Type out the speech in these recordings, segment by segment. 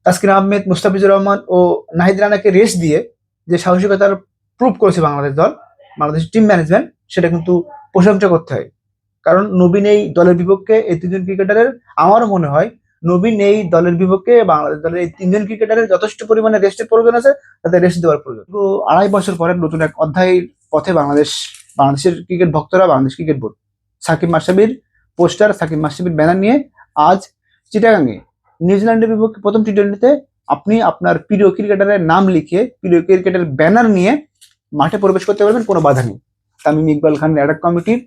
তাসকিন আহমেদ, মুস্তাফিজুর রহমান ও নাহিদ রানাকে রেস্ট দিয়ে যে সাহসিকতার প্রুভ করেছে বাংলাদেশ দল, বাংলাদেশ টিম ম্যানেজমেন্ট, সেটা কিন্তু প্রশংসা করতে হয়। কারণ নবীন এই দলের বিপক্ষে এই তিনজন ক্রিকেটারের, আমারও মনে হয় নবীন এই দলের বিপক্ষে বাংলাদেশ দলের এই তিনজন ক্রিকেটারের যথেষ্ট পরিমাণে রেস্টের প্রয়োজন আছে, তাদের রেস্ট দেওয়ার প্রয়োজন। তো 2.5 বছর পরে নতুন এক অধ্যায়ের পথে বাংলাদেশের ক্রিকেট ভক্তরা, বাংলাদেশ ক্রিকেট বোর্ড সাকিব মাশরাফির পোস্টার, সাকিব মাশরাফির ব্যানার নিয়ে আজ চিটাগাংয়ে নিউজিল্যান্ডের বিপক্ষে প্রথম টি-20তে আপনি আপনার প্রিয় ক্রিকেটারের নাম লিখে, প্রিয় ক্রিকেটের ব্যানার নিয়ে মাঠে প্রবেশ করতে পারবেন, কোনো বাধা নেই। তামিম ইকবাল খান অ্যাডাক কমিটির,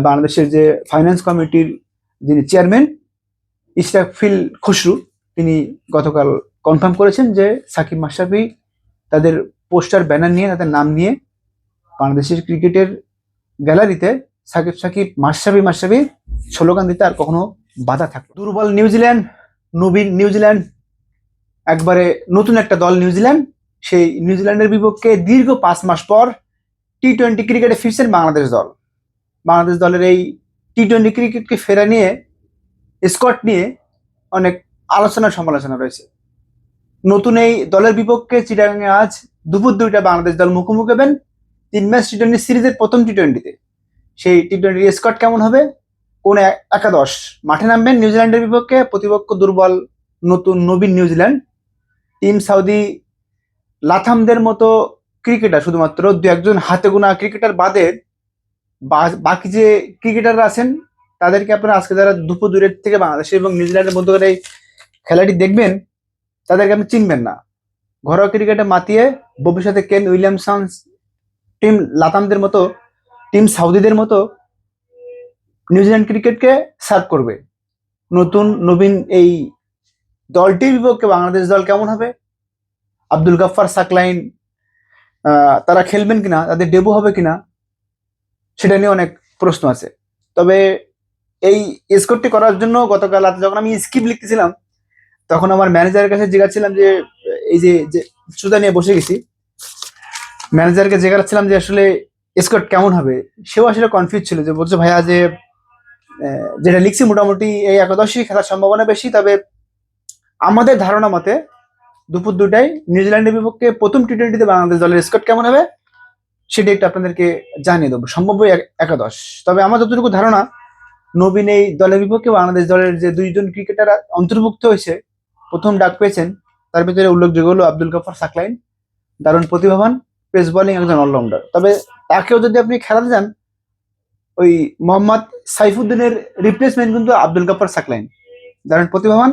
বাংলাদেশের যে ফাইন্যান্স কমিটির যিনি চেয়ারম্যান ইশরাফিল খসরু, তিনি গতকাল কনফার্ম করেছেন যে সাকিব মাশরাফি তাদের পোস্টার ব্যানার নিয়ে, তাদের নাম নিয়ে বাংলাদেশের ক্রিকেটের গ্যালারিতে সাকিব সাকিব মাশরাফি স্লোগান দিতে আর কখনো বাধা থাকবে। দুর্বল নিউজিল্যান্ড, নবীন নিউজিল্যান্ড, একবারে নতুন একটা দল নিউজিল্যান্ড, সেই নিউজিল্যান্ডের বিপক্ষে দীর্ঘ 5 মাস পর টি-20 ক্রিকেটে ফিরছেন বাংলাদেশ দল। বাংলাদেশ দলের এই টি-20 ক্রিকেটকে ফেরা নিয়ে, স্কোয়াড নিয়ে অনেক আলোচনা সমালোচনা রয়েছে। নতুন এই দলের বিপক্ষে চিটাগাংয়ে আজ দুপুর 2টায় বাংলাদেশ দল মুখোমুখি হবেন 3 ম্যাচ টি-20 সিরিজের প্রথম টি-20তে। সেই টি-20 স্কোয়াড কেমন হবে, কোন একাদশ মাঠে নামবেন নিউজিল্যান্ডের বিপক্ষে, প্রতিপক্ষ দুর্বল নতুন নবীন নিউজিল্যান্ড, টিম সাউদি লাথামদের মতো ক্রিকেটার, শুধুমাত্র 2-1জন হাতে গোনা ক্রিকেটার বাদে বাকি যে ক্রিকেটাররা আছেন তাদেরকে আপনারা আজকে যারা দুপুর 2 থেকে বাংলাদেশ এবং নিউজিল্যান্ডের মধ্যে এই খেলাটি দেখবেন, তাদেরকে আপনি চিনবেন না। ঘরোয়া ক্রিকেটে মাতিয়ে ভবিষ্যতে কেন উইলিয়ামসন, টিম লাতামদের মতো, টিম সাউদিদের মতো নিউজিল্যান্ড ক্রিকেটকে সার্ভ করবে। নতুন নবীন এই দলটির বিপক্ষে বাংলাদেশ দল কেমন হবে, আব্দুল গাফফার, সাকলাইন তারা খেলবেন কিনা, তাদের ডেবু হবে কিনা, সেটা নিয়ে অনেক প্রশ্ন আছে। তবে এই স্কোরটি করার জন্য গতকাল রাতে যখন আমি স্ক্রিপ্ট লিখতেছিলাম, তখন আমার ম্যানেজারের কাছে জিজ্ঞাসছিলাম যে এই যে সুতা নিয়ে বসে গেছি, ম্যানেজারকে জিজ্ঞাসছিলাম যে আসলে স্কোর কেমন হবে। সেও আসলে কনফিউজ ছিল, যে বলছে ভাইয়া যে যেটা লিখছি মোটামুটি এই একাদশই খেলার সম্ভাবনা বেশি, তবে আমাদের ধারণা মতে দুপুর 2টায় নিউজিল্যান্ডের বিপক্ষে প্রথম টি-20তে বাংলাদেশ দলের স্কোর কেমন হবে সেটা একটু আপনাদেরকে জানিয়ে দেবো, সম্ভাব্য একাদশ। তবে আমার যতটুকু ধারণা, নবীন এই দলের বিপক্ষে বাংলাদেশ দলের যে 2জন ক্রিকেটার অন্তর্ভুক্ত হয়েছে, প্রথম ডাক পেয়েছেন, তার ভিতরে উল্লেখযোগ্য হলো আব্দুল গাফফার, সাকলাইন, দারুণ প্রতিভাবান পেস বোলিং একজন অলরাউন্ডার। তবে তাকেও যদি আপনি খেলাতে যান, ওই মোহাম্মদ সাইফুদ্দিনের রিপ্লেসমেন্ট কিন্তু আব্দুল গাফফার, সাকলাইন, দারুণ প্রতিভাবান।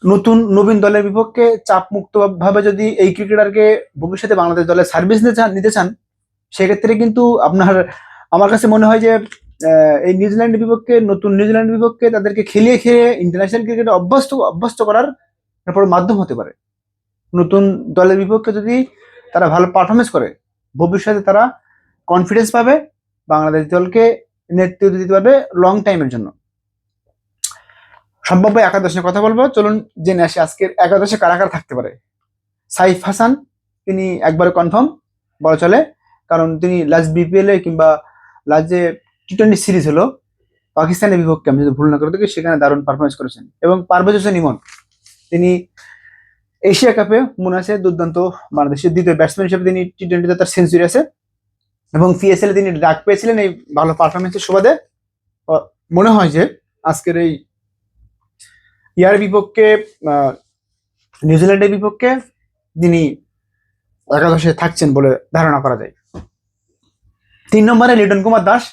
নতুন নবীন দলের বিপক্ষে চাপ মুক্ত ভাবে যদি এই ক্রিকেটারকে ভবিষ্যতে বাংলাদেশ দলের সার্ভিস নিতে চান, সেক্ষেত্রে কিন্তু আমার কাছে মনে হয় যে এই নিউজিল্যান্ডের বিপক্ষে, নতুন নিউজিল্যান্ডের বিপক্ষে তাদেরকে খেলিয়ে ইন্টারন্যাশনাল ক্রিকেটে অভ্যস্ত করার তারপর মাধ্যম হতে পারে। নতুন দলের বিপক্ষে যদি তারা ভালো পারফরমেন্স করে, ভবিষ্যতে তারা কনফিডেন্স পাবে, বাংলাদেশ দলকে নেতৃত্ব দিতে পারবে লং টাইমের জন্য। সম্ভাব্য একাদশ নিয়ে কথা বলবো, চলুন জেনে আসি আজকের একাদশে কারা কারা থাকতে পারে। সাইফ হাসান, তিনি একবারে কনফার্ম বলা চলে, কারণ তিনি লাস্ট বিপিএল এ কিংবা লাস্ট যে টি-20 সিরিজ হলো পাকিস্তানের বিপক্ষে, আমি যদি ভুল না করে থাকি, সেখানে দারুণ পারফরমেন্স করেছেন। এবং পারভেজ হোসেন ইমন, তিনি এশিয়া কাপে মনে আছে দুর্দান্ত বাংলাদেশের দ্বিতীয় ব্যাটসম্যান হিসেবে তিনি টি-20তে তার সেঞ্চুরি আছে, এবং পিএসএল এ তিনি ডাক পেয়েছিলেন এই ভালো পারফরমেন্সের সুবাদে। মনে হয় যে আজকের এই ইয়ার বিপক্ষে, নিউজিল্যান্ডের বিপক্ষে তিনি একাদশে থাকছেন বলে ধারণা করা যায়। 3 নম্বরে লিটন কুমার দাস,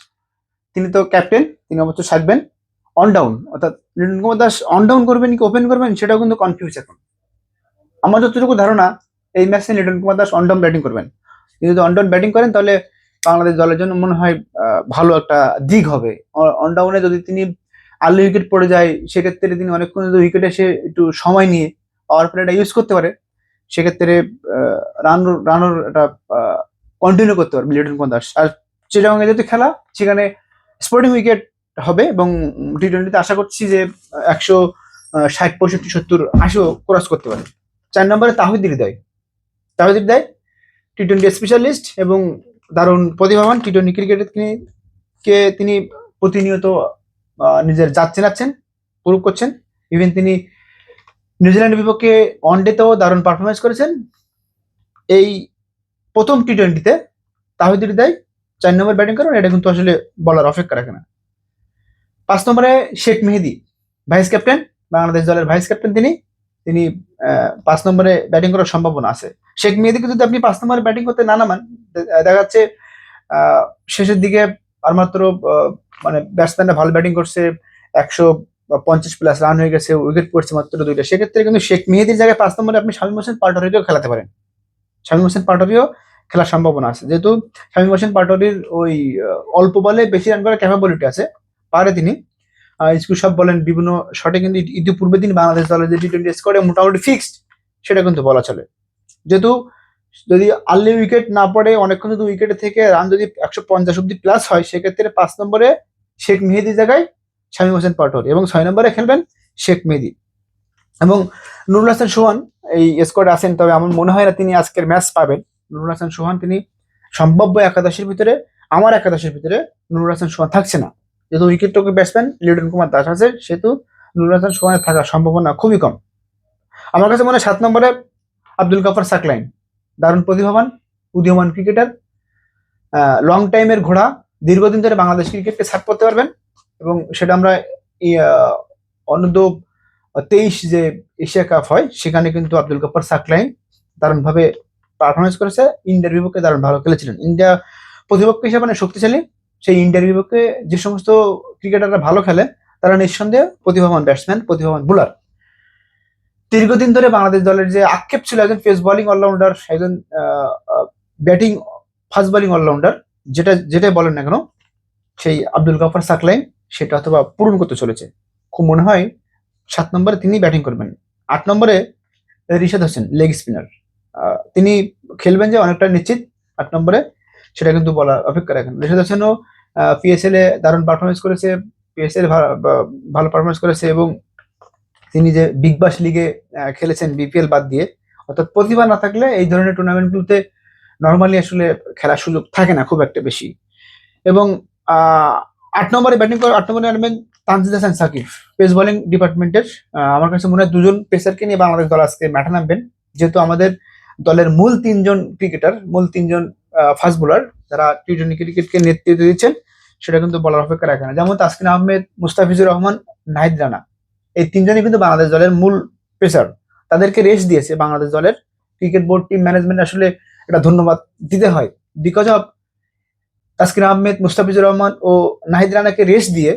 তিনি তো ক্যাপ্টেন, তিনি অবশ্যই থাকবেন। অন ডাউন, অর্থাৎ লিটন কুমার দাস অন ডাউন করবেন কি ওপেন করবেন সেটাও কিন্তু কনফিউজ এখন। আমার যতটুকু ধারণা, এই ম্যাচে Liton Kumar Das on down batting করবেন। তিনি যদি অন ডাউন ব্যাটিং করেন তাহলে বাংলাদেশ দলের জন্য মনে হয় ভালো একটা দিক হবে। অন ডাউনে যদি তিনি আর্লি উইকেট পড়ে যায়, সেক্ষেত্রে তিনি অনেকক্ষণ যদি উইকেটে এসে একটু সময় নিয়ে পাওয়ার প্লেটা ইউজ করতে পারে, সেক্ষেত্রে রানোর একটা কন্টিনিউ করতে পারবে লিটন কুমার দাস। আর চিটাগাংয়ে যেহেতু খেলা, সেখানে স্পোর্টিং উইকেট হবে, এবং টি-20তে আশা করছি যে 160, 65, 70, 80 ক্রস করতে পারে। 4 নম্বরে তাহিদ হৃদয়, টি-20 স্পেশালিস্ট এবং দারুণ প্রতিভাবান। টি-20 ক্রিকেটে তিনি প্রতিনিয়ত নিজের জাত চেনাচ্ছেন, প্রুভ করছেন। ইভেন তিনি নিউজিল্যান্ডের বিপক্ষে ওয়ানডেতেও দারুণ পারফরমেন্স করেছেন। এই প্রথম টি-20-তে তাহিদ হৃদয় 4 নম্বর ব্যাটিং করেন, এটা কিন্তু আসলে বলার অপেক্ষা রাখে না। 5 নম্বরে শেখ মেহেদী, ভাইস ক্যাপ্টেন, বাংলাদেশ দলের ভাইস ক্যাপ্টেন তিনি। তিনি 5 নম্বরে ব্যাটিং করার সম্ভাবনা আছে। শেখ মেহেদীকে যদি আপনি 5 নম্বরে ব্যাটিং করতে না নামান, দেখা যাচ্ছে শেষের দিকে আর মাত্র মানে ব্যাটসম্যানরা ভালো ব্যাটিং করছে, 150+ রান হয়ে গেছে, উইকেট পড়ছে মাত্র 2টা। সেক্ষেত্রে কিন্তু শেখ মেহেদীর জায়গায় 5 নম্বরে আপনি শামীম হোসেন পাটোয়ারিকেও খেলাতে পারেন। শামীম হোসেন পাটোয়ারিও খেলার সম্ভাবনা আছে, যেহেতু শামীম হোসেন পাটোয়ারির ওই অল্প বলে বেশি রান করার ক্যাপাবিলিটি আছে, পারে তিনি। স্কুল শট বলেন, বিভিন্ন শটে কিন্তু ইতিপূর্বে তিনি বাংলাদেশ দলের যে টি-20 স্কোয়াডে মোটামুটি ফিক্সড, সেটা কিন্তু বলা চলে। যেহেতু যদি আর্লি উইকেট না পড়ে, অনেকক্ষণ যদি উইকেটে থেকে রান যদি 150 অব্দি প্লাস হয়, সেক্ষেত্রে 5 নম্বরে শেখ মেহেদীর জায়গায় শামীম হোসেন পাটোয়ারি এবং 6 নম্বরে খেলবেন শেখ মেহেদী। এবং নুরুল হাসান সোহান এই স্কোয়াডে আছেন, তবে আমার মনে হয় না তিনি আজকের ম্যাচ পাবেন। নুরুল হাসান সোহান তিনি সম্ভাব্য একাদশের ভিতরে, আমার একাদশের ভিতরে নুরুল হাসান সোহান থাকছে না। যেহেতু wicket taker batsman Liton Kumar Das আছে, সেহেতু নুরুল হাসান সোহানের থাকার সম্ভাবনা খুবই কম। আমার কাছে মনে হয় 7 নম্বরে আব্দুল গাফার সাকলাইন, দারুণ প্রতিভাবান উদীয়মান ক্রিকেটার, লং টাইমের ঘোড়া, দীর্ঘদিন ধরে বাংলাদেশ ক্রিকেটকে সার্ভ করতে পারবেন। এবং সেটা আমরা অনূর্ধ্ব-23 যে এশিয়া কাপ হয়, সেখানে কিন্তু আব্দুল গাফার সাকলাইন দারুণভাবে পারফরমেন্স করেছে। ইন্ডিয়ার বিপক্ষে দারুণ ভালো খেলেছিলেন। ইন্ডিয়া প্রতিপক্ষ হিসেবে অনেক শক্তিশালী, সেই ইন্ডিয়ার বিপক্ষে যে সমস্ত ক্রিকেটাররা ভালো খেলে, তারা নিঃসন্দেহে প্রতিভাবান ব্যাটসম্যান, প্রতিভাবান বোলার। দীর্ঘদিন ধরে বাংলাদেশ দলের যে আক্ষেপ ছিল একজন পেস বোলিং অলরাউন্ডার, একজন ব্যাটিং ফাস্ট বোলিং অলরাউন্ডার, যেটাই বলেন না কেন, সেই আব্দুল গাফার সাকলাইন সেটা অথবা পূরণ করতে চলেছে। খুব মনে হয় 7 নম্বরে তিনি ব্যাটিং করবেন। 8 নম্বরে রিশাদ হোসেন, লেগ স্পিনার, তিনি খেলবেন যে অনেকটা নিশ্চিত 8 নম্বরে, সেটা কিন্তু বলার অপেক্ষা রাখেন। রিশাদ হোসেনও পিএসএল এ দারুণ পারফরমেন্স করেছে, পিএসএল ভালো পারফরমেন্স করেছে, এবং তিনি যে বিগ বাস লিগে খেলেছেন বিপিএল বাদ দিয়ে, অর্থাৎ প্রতিভা না থাকলে এই ধরনের টুর্নামেন্টগুলোতে নর্মালি আসলে খেলার সুযোগ থাকে না খুব একটা বেশি। এবং 8 নম্বরে ব্যাটিং করে 8 নম্বরে নামবেন তানজিদ হাসান সাকিব, পেস বোলিং ডিপার্টমেন্টের। আমার কাছে মনে হয় 2জন পেসারকে নিয়ে বাংলাদেশ দল আজকে মাঠে নামবেন, যেহেতু আমাদের দলের মূল 3জন ক্রিকেটার, মূল 3জন ফাস্ট বোলার যারা টি-20 ক্রিকেটকে নেতৃত্ব দিচ্ছেন, সেটা কিন্তু বলার অপেক্ষা রাখে না। যেমন তাসকিন আহমেদ, মুস্তাফিজুর রহমান, নাহিদ রানা, এই 3জনই কিন্তু বাংলাদেশ দলের মূল পেসার। তাদেরকে রেস্ট দিয়েছে বাংলাদেশ দলের ক্রিকেট বোর্ড, টিম ম্যানেজমেন্ট, আসলে এটা ধন্যবাদ দিতে হয়। বিকজ অফ তাসকিন আহমেদ, মুস্তাফিজুর রহমান ও নাহিদ রানাকে রেস্ট দিয়ে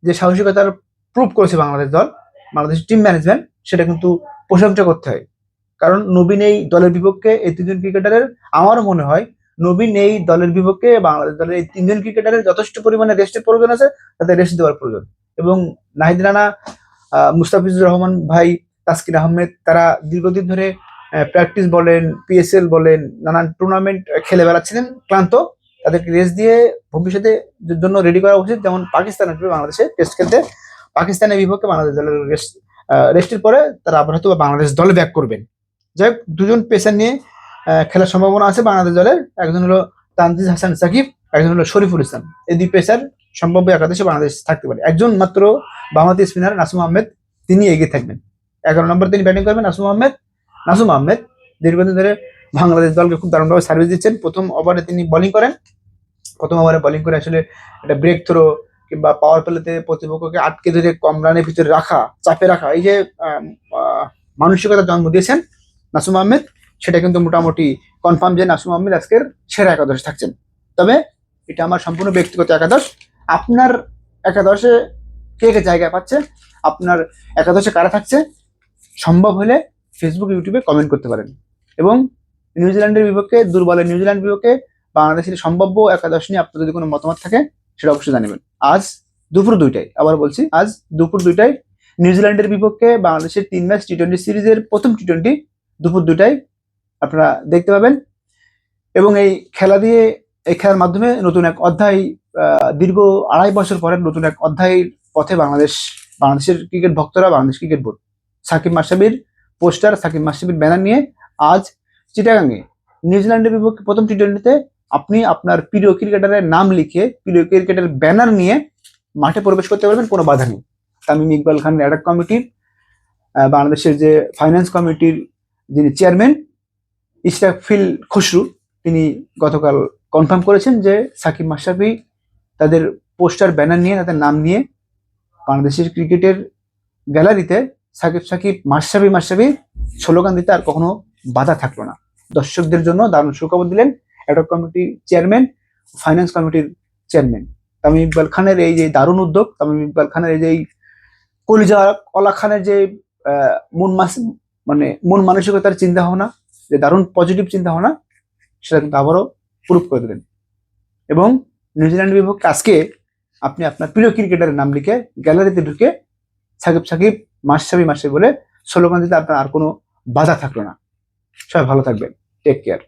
যে সাহসিকতার প্রুভ করেছে বাংলাদেশ দল, বাংলাদেশ টিম ম্যানেজমেন্ট, সেটা কিন্তু প্রশংসা করতে হয়। কারণ নবীন এই দলের বিপক্ষে এই 3জন ক্রিকেটারের, আমারও মনে হয় নবীন এই দলের বিপক্ষে বাংলাদেশ দলের এই 3জন ক্রিকেটারের যথেষ্ট পরিমাণে রেস্টের প্রয়োজন আছে, তাদের রেস্ট দেওয়ার প্রয়োজন। এবং নাহিদ রানা, মুস্তাফিজুর রহমান ভাই, তাসকিন আহমেদ, তারা দীর্ঘদিন ধরে প্র্যাকটিস বলেন, পিএসএল বলেন, নানান টুর্নামেন্ট খেলে বেড়াচ্ছিলেন, ক্লান্ত। তাদেরকে রেস্ট দিয়ে ভবিষ্যতে জন্য রেডি করা উচিত। যেমন পাকিস্তান আসবে বাংলাদেশে টেস্ট খেলতে, পাকিস্তানের বিপক্ষে বাংলাদেশ দলের রেস্টের পরে তারা আবার হয়তো বাংলাদেশ দলে ব্যাক করবেন। যাই হোক, 2জন পেসার নিয়ে খেলার সম্ভাবনা আছে বাংলাদেশ দলের। একজন হলো তানজিদ হাসান সাকিব, একজন হলো শরীফুল ইসলাম। এই 2 পেসার সম্ভাব্য একাদশে বাংলাদেশ থাকতে পারে। একজন মাত্র বাংলাদেশ স্পিনার নাসুম আহমেদ, তিনি এগিয়ে থাকবেন। 11 নম্বর তিনি ব্যাটিং করবেন নাসুম আহমেদ দীর্ঘদিন ধরে বাংলাদেশ দলকে খুব দারুণভাবে সার্ভিস দিচ্ছেন। প্রথম ওভারে তিনি বোলিং করেন, প্রথম ওভারে বোলিং করে আসলে একটা ব্রেক থ্রো কিংবা পাওয়ার প্লেতে প্রতিপক্ষকে আটকে ধরে কম রানের ভিতরে রাখা, চাপে রাখা, এই যে মানসিকতা জন্ম দিয়েছেন নাসুম আহমেদ, সেটা কিন্তু মোটামুটি কনফার্ম যে নাসুম আহমেদ আজকের সেরা একাদশে থাকছেন। তবে এটা আমার সম্পূর্ণ ব্যক্তিগত একাদশ। আপনার একাদশে কে কে জায়গা পাচ্ছে, আপনার একাদশে কারা থাকছে, সম্ভব হলে ফেসবুক, ইউটিউবে কমেন্ট করতে পারেন। এবং নিউজিল্যান্ডের বিপক্ষে, দুর্বলের নিউজিল্যান্ড বিপক্ষে বাংলাদেশের সম্ভাব্য একাদশ নিয়ে আপনার যদি কোনো মতামত থাকে, সেটা অবশ্যই জানাবেন। আজ দুপুর 2টায়, আবার বলছি, আজ দুপুর 2টায় নিউজিল্যান্ডের বিপক্ষে বাংলাদেশের 3 ম্যাচ টি-20 সিরিজের প্রথম টি-20 দুপুর 2টায় আপনারা দেখতে পাবেন। এবং এই খেলার মাধ্যমে নতুন এক অধ্যায়, দীর্ঘ 2.5 বছর পরে নতুন এক অধ্যায়ের পথে বাংলাদেশের ক্রিকেট ভক্তরা, বাংলাদেশ ক্রিকেট বোর্ড সাকিব মাশরাফির পোস্টার, সাকিব মাশরাফির ব্যানার নিয়ে আজ চিটাগাংয়ে নিউজিল্যান্ডের বিপক্ষে প্রথম টি-20তে আপনি আপনার প্রিয় ক্রিকেটারের নাম লিখে, প্রিয় ক্রিকেটের ব্যানার নিয়ে মাঠে প্রবেশ করতে পারবেন, কোনো বাধা নেই। তামিম ইকবাল খান অ্যাডাক কমিটির বাংলাদেশের যে ফাইন্যান্স কমিটির যিনি চেয়ারম্যান ইশরাফিল খসরু, তিনি গতকাল কনফার্ম করেছেন যে সাকিব মাশরাফি তাদের পোস্টার ব্যানার নিয়ে, তাদের নাম নিয়ে বাংলাদেশের ক্রিকেটের গ্যালারিতে সাকিব সাকিব মাশরাফি মাশরাফি স্লোগান দিতে আর কখনো বাধা থাকলো না। দর্শকদের জন্য দারুণ সুখবর দিলেন অ্যাডক কমিটির চেয়ারম্যান, ফাইন্যান্স কমিটির চেয়ারম্যান তামিম ইকবাল খানের এই যে দারুণ উদ্যোগ, তামিম ইকবাল খানের এই যে কলিজা কলা খানের যে মন মানসিকতার চিন্তা ভাবনা, যে দারুণ পজিটিভ চিন্তা ভাবনা, সেটা কিন্তু আবারও প্রুভ করে দিলেন। এবং নিউজিল্যান্ড বিপক্ষে আজকে আপনি আপনার প্রিয় ক্রিকেটারের নাম লিখে গ্যালারিতে ঢুকে সাকিব সাকিব মাশরাফি মাশরাফি বলে স্লোগান দিতে আপনার আর কোনো বাধা থাকলো না। সবাই ভালো থাকবেন, টেক কেয়ার।